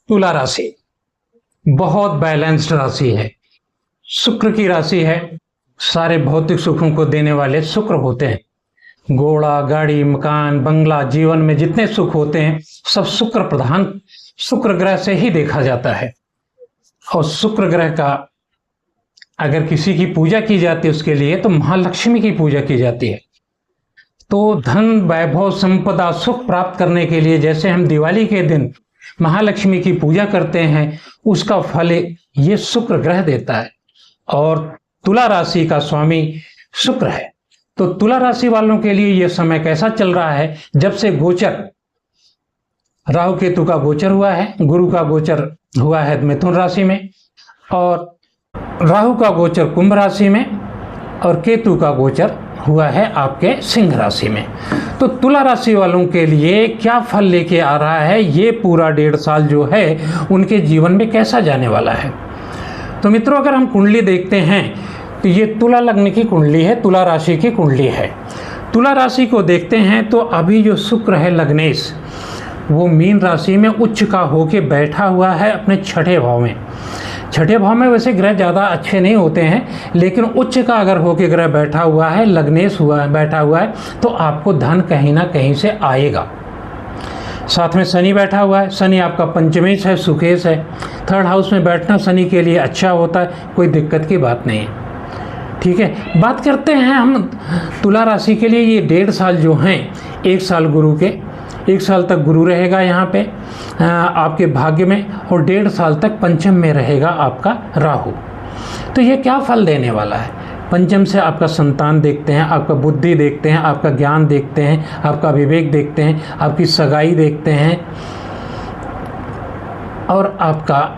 तुला राशि बहुत बैलेंस्ड राशि है, शुक्र की राशि है। सारे भौतिक सुखों को देने वाले शुक्र होते हैं। घोड़ा, गाड़ी, मकान, बंगला, जीवन में जितने सुख होते हैं सब शुक्र प्रधान, शुक्र ग्रह से ही देखा जाता है। और शुक्र ग्रह का अगर किसी की पूजा की जाती है उसके लिए तो महालक्ष्मी की पूजा की जाती है। तो धन, वैभव, संपदा, सुख प्राप्त करने के लिए जैसे हम दिवाली के दिन महालक्ष्मी की पूजा करते हैं, उसका फल ये शुक्र ग्रह देता है। और तुला राशि का स्वामी शुक्र है। तो तुला राशि वालों के लिए यह समय कैसा चल रहा है? जब से गोचर, राहु केतु का गोचर हुआ है, गुरु का गोचर हुआ है मिथुन राशि में, और राहु का गोचर कुंभ राशि में, और केतु का गोचर हुआ है आपके सिंह राशि में। तो तुला राशि वालों के लिए क्या फल लेके आ रहा है, ये पूरा 1.5 साल जो है उनके जीवन में कैसा जाने वाला है। तो मित्रों, अगर हम कुंडली देखते हैं तो ये तुला लग्न की कुंडली है, तुला राशि की कुंडली है। तुला राशि को देखते हैं तो अभी जो शुक्र है लग्नेश, वो मीन राशि में उच्च का होके बैठा हुआ है अपने छठे भाव में। छठे भाव में वैसे ग्रह ज़्यादा अच्छे नहीं होते हैं, लेकिन उच्च का अगर होके ग्रह बैठा हुआ है, लग्नेश हुआ है, बैठा हुआ है, तो आपको धन कहीं ना कहीं से आएगा। साथ में शनि बैठा हुआ है, शनि आपका पंचमेश है, सुखेश है। 3rd हाउस में बैठना शनि के लिए अच्छा होता है, कोई दिक्कत की बात नहीं है। ठीक है, बात करते हैं हम तुला राशि के लिए। ये 1.5 साल जो हैं, 1 साल गुरु के, 1 साल तक गुरु रहेगा यहाँ पे आपके भाग्य में, और 1.5 साल तक पंचम में रहेगा आपका राहु। तो ये क्या फल देने वाला है? पंचम से आपका संतान देखते हैं, आपका बुद्धि देखते हैं, आपका ज्ञान देखते हैं, आपका विवेक देखते हैं, आपकी सगाई देखते हैं, और आपका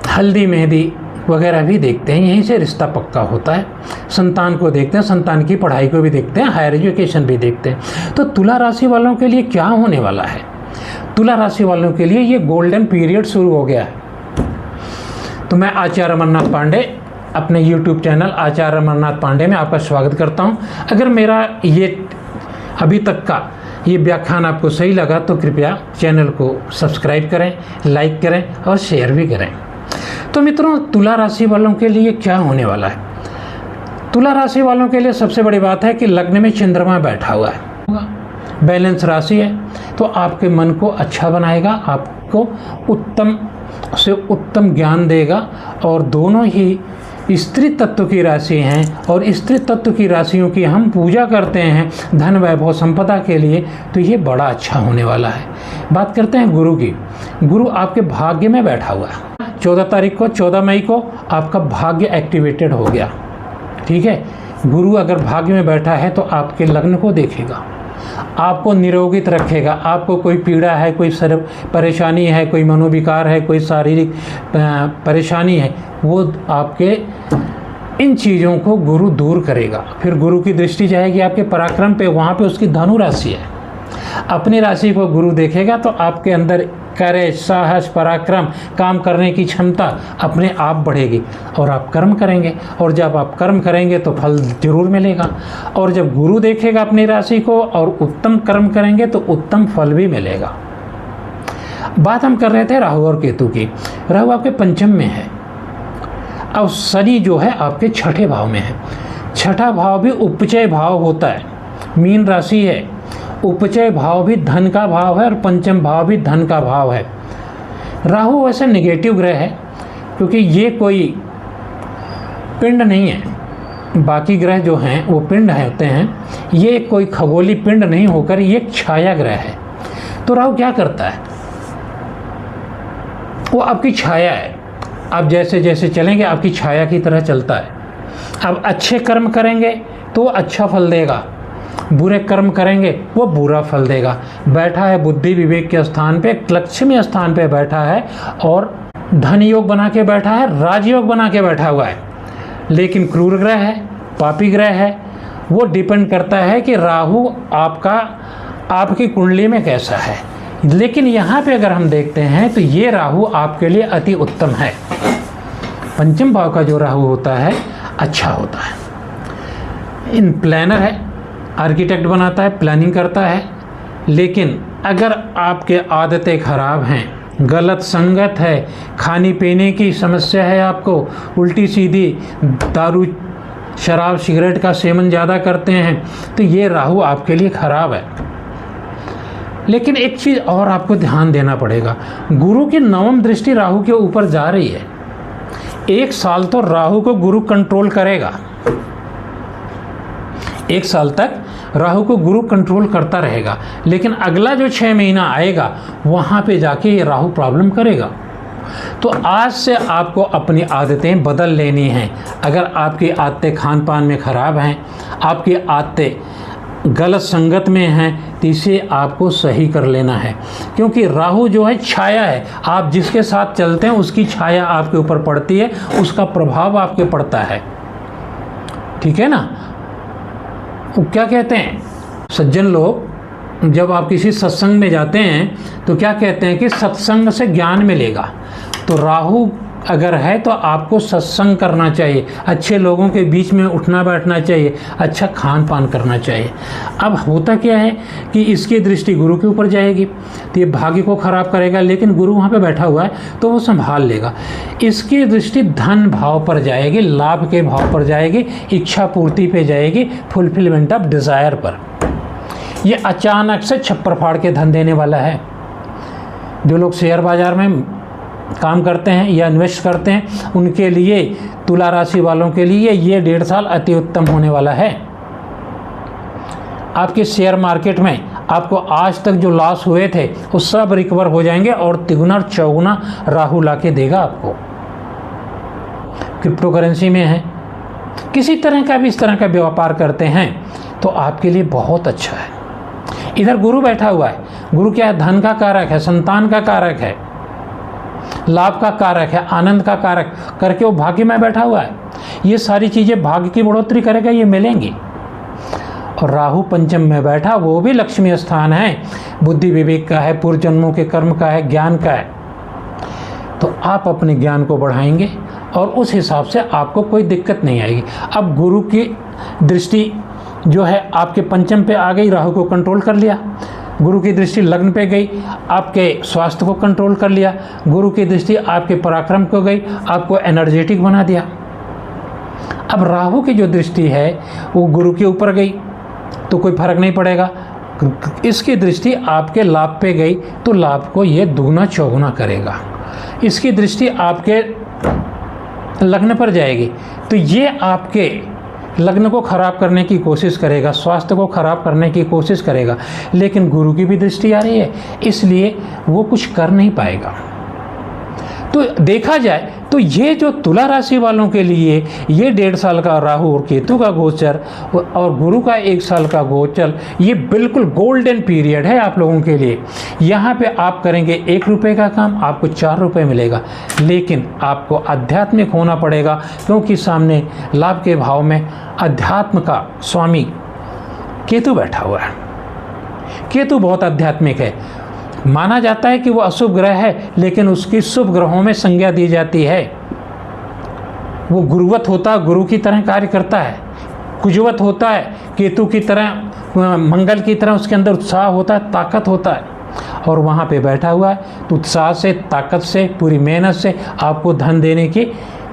हल्दी मेहंदी वगैरह भी देखते हैं। यहीं से रिश्ता पक्का होता है। संतान को देखते हैं, संतान की पढ़ाई को भी देखते हैं, हायर एजुकेशन भी देखते हैं। तो तुला राशि वालों के लिए क्या होने वाला है? तुला राशि वालों के लिए ये गोल्डन पीरियड शुरू हो गया है। तो मैं आचार्य अमरनाथ पांडे अपने YouTube चैनल आचार्य अमरनाथ पांडे में आपका स्वागत करता हूं। अगर मेरा ये अभी तक का ये व्याख्यान आपको सही लगा तो कृपया चैनल को सब्सक्राइब करें, लाइक करें और शेयर भी करें। तो मित्रों, तुला राशि वालों के लिए क्या होने वाला है? तुला राशि वालों के लिए सबसे बड़ी बात है कि लग्न में चंद्रमा बैठा हुआ है, बैलेंस राशि है, तो आपके मन को अच्छा बनाएगा, आपको उत्तम से उत्तम ज्ञान देगा। और दोनों ही स्त्री तत्व की राशि हैं, और स्त्री तत्व की राशियों की हम पूजा करते हैं धन, वैभव, संपदा के लिए, तो ये बड़ा अच्छा होने वाला है। बात करते हैं गुरु की। गुरु आपके भाग्य में बैठा हुआ है। 14 मई को आपका भाग्य एक्टिवेटेड हो गया। ठीक है, गुरु अगर भाग्य में बैठा है तो आपके लग्न को देखेगा, आपको निरोगित रखेगा। आपको कोई पीड़ा है, कोई सर परेशानी है, कोई मनोविकार है, कोई शारीरिक परेशानी है, वो आपके इन चीज़ों को गुरु दूर करेगा। फिर गुरु की दृष्टि जाएगी आपके पराक्रम पे, वहाँ पे उसकी धनु राशि है। अपनी राशि को गुरु देखेगा तो आपके अंदर करेज, साहस, पराक्रम, काम करने की क्षमता अपने आप बढ़ेगी, और आप कर्म करेंगे। और जब आप कर्म करेंगे तो फल जरूर मिलेगा। और जब गुरु देखेगा अपनी राशि को और उत्तम कर्म करेंगे तो उत्तम फल भी मिलेगा। बात हम कर रहे थे राहु और केतु की। राहु आपके पंचम में है, और शनि जो है आपके छठे भाव में है। छठा भाव भी उपचय भाव होता है, मीन राशि है। उपचय भाव भी धन का भाव है, और पंचम भाव भी धन का भाव है। राहु वैसे नेगेटिव ग्रह है, क्योंकि ये कोई पिंड नहीं है। बाकी ग्रह जो हैं वो पिंड होते हैं, ये कोई खगोली पिंड नहीं होकर ये एक छाया ग्रह है। तो राहु क्या करता है? वो आपकी छाया है। आप जैसे जैसे चलेंगे आपकी छाया की तरह चलता है। अब अच्छे कर्म करेंगे तो अच्छा फल देगा, बुरे कर्म करेंगे वो बुरा फल देगा। बैठा है बुद्धि विवेक के स्थान पे, लक्ष्मी स्थान पे बैठा है, और धन योग बना के बैठा है, राजयोग बना के बैठा हुआ है। लेकिन क्रूर ग्रह है, पापी ग्रह है। वो डिपेंड करता है कि राहु आपकी कुंडली में कैसा है। लेकिन यहाँ पे अगर हम देखते हैं तो ये राहु आपके लिए अति उत्तम है। पंचम भाव का जो राहु होता है अच्छा होता है। इन प्लानर है, आर्किटेक्ट बनाता है, प्लानिंग करता है। लेकिन अगर आपके आदतें खराब हैं, गलत संगत है, खाने पीने की समस्या है, आपको उल्टी सीधी, दारू शराब सिगरेट का सेवन ज़्यादा करते हैं, तो ये राहु आपके लिए खराब है। लेकिन एक चीज़ और आपको ध्यान देना पड़ेगा, गुरु की नवम दृष्टि राहु के ऊपर जा रही है। 1 साल तो राहु को गुरु कंट्रोल करेगा, 1 साल तक राहु को गुरु कंट्रोल करता रहेगा, लेकिन अगला जो 6 महीना आएगा वहाँ पे जाके ये राहु प्रॉब्लम करेगा। तो आज से आपको अपनी आदतें बदल लेनी हैं। अगर आपकी आदतें खान पान में ख़राब हैं, आपकी आदतें गलत संगत में हैं, तो इसे आपको सही कर लेना है। क्योंकि राहु जो है छाया है, आप जिसके साथ चलते हैं उसकी छाया आपके ऊपर पड़ती है, उसका प्रभाव आपके पड़ता है। ठीक है ना। वो क्या कहते हैं सज्जन लोग, जब आप किसी सत्संग में जाते हैं तो क्या कहते हैं कि सत्संग से ज्ञान मिलेगा। तो राहु अगर है तो आपको सत्संग करना चाहिए, अच्छे लोगों के बीच में उठना बैठना चाहिए, अच्छा खान पान करना चाहिए। अब होता क्या है कि इसकी दृष्टि गुरु के ऊपर जाएगी तो ये भाग्य को ख़राब करेगा, लेकिन गुरु वहाँ पे बैठा हुआ है तो वो संभाल लेगा। इसकी दृष्टि धन भाव पर जाएगी, लाभ के भाव पर जाएगी, इच्छा पूर्ति पे जाएगी, फुलफिलमेंट ऑफ डिज़ायर पर। ये अचानक से छप्पर फाड़ के धन देने वाला है। जो लोग शेयर बाज़ार में काम करते हैं या इन्वेस्ट करते हैं, उनके लिए, तुला राशि वालों के लिए ये 1.5 साल अति उत्तम होने वाला है। आपके शेयर मार्केट में आपको आज तक जो लॉस हुए थे वो सब रिकवर हो जाएंगे और तिगुना और चौगुना राहु ला के देगा आपको। क्रिप्टो करेंसी में है, किसी तरह का भी इस तरह का व्यापार करते हैं तो आपके लिए बहुत अच्छा है। इधर गुरु बैठा हुआ है, गुरु क्या है, धन का कारक है, संतान का कारक है, लाभ का कारक है, आनंद का कारक करके वो भाग्य में बैठा हुआ है। ये सारी चीज़ें भाग्य की बढ़ोतरी करेगा, ये मिलेंगी। और राहु पंचम में बैठा, वो भी लक्ष्मी स्थान है, बुद्धि विवेक का है, पूर्व जन्मों के कर्म का है, ज्ञान का है। तो आप अपने ज्ञान को बढ़ाएंगे और उस हिसाब से आपको कोई दिक्कत नहीं आएगी। अब गुरु की दृष्टि जो है आपके पंचम पे आ गई, राहु को कंट्रोल कर लिया। गुरु की दृष्टि लग्न पे गई, आपके स्वास्थ्य को कंट्रोल कर लिया। गुरु की दृष्टि आपके पराक्रम को गई, आपको एनर्जेटिक बना दिया। अब राहु की जो दृष्टि है वो गुरु के ऊपर गई तो कोई फर्क नहीं पड़ेगा। इसकी दृष्टि आपके लाभ पे गई तो लाभ को ये दुगना चौगुना करेगा। इसकी दृष्टि आपके लग्न पर जाएगी तो ये आपके लग्न को खराब करने की कोशिश करेगा, स्वास्थ्य को खराब करने की कोशिश करेगा। लेकिन गुरु की भी दृष्टि आ रही है, इसलिए वो कुछ कर नहीं पाएगा। तो देखा जाए तो ये जो तुला राशि वालों के लिए ये 1.5 साल का राहु और केतु का गोचर और गुरु का 1 साल का गोचर, ये बिल्कुल गोल्डन पीरियड है आप लोगों के लिए। यहाँ पे आप करेंगे 1 रुपये का काम, आपको 4 रुपये मिलेगा। लेकिन आपको आध्यात्मिक होना पड़ेगा, क्योंकि सामने लाभ के भाव में अध्यात्म का स्वामी केतु बैठा हुआ है। केतु बहुत आध्यात्मिक है, माना जाता है कि वो अशुभ ग्रह है, लेकिन उसकी शुभ ग्रहों में संज्ञा दी जाती है। वो गुरुवत होता है, गुरु की तरह कार्य करता है। कुजवत होता है, केतु की तरह, मंगल की तरह उसके अंदर उत्साह होता है, ताकत होता है। और वहाँ पे बैठा हुआ है तो उत्साह से, ताकत से, पूरी मेहनत से आपको धन देने की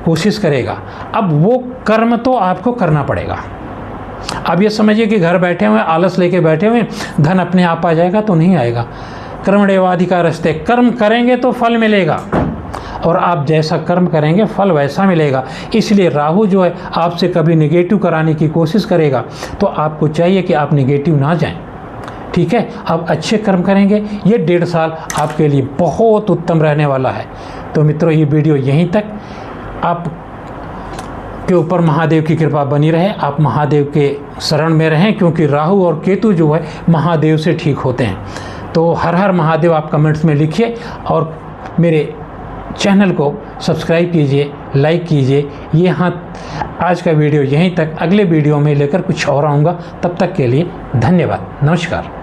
कोशिश करेगा। अब वो कर्म तो आपको करना पड़ेगा। अब ये समझिए कि घर बैठे हुए आलस लेके बैठे हुए धन अपने आप आ जाएगा, तो नहीं आएगा। कर्मण्येवाधिकारस्ते, कर्म करेंगे तो फल मिलेगा, और आप जैसा कर्म करेंगे फल वैसा मिलेगा। इसलिए राहु जो है आपसे कभी नेगेटिव कराने की कोशिश करेगा, तो आपको चाहिए कि आप नेगेटिव ना जाएं। ठीक है, आप अच्छे कर्म करेंगे, ये 1.5 साल आपके लिए बहुत उत्तम रहने वाला है। तो मित्रों, ये वीडियो यहीं तक। आप के ऊपर महादेव की कृपा बनी रहे, आप महादेव के शरण में रहें, क्योंकि राहु और केतु जो है महादेव से ठीक होते हैं। तो हर हर महादेव आप कमेंट्स में लिखिए और मेरे चैनल को सब्सक्राइब कीजिए, लाइक कीजिए। ये आज का वीडियो यहीं तक। अगले वीडियो में लेकर कुछ और आऊँगा, तब तक के लिए धन्यवाद, नमस्कार।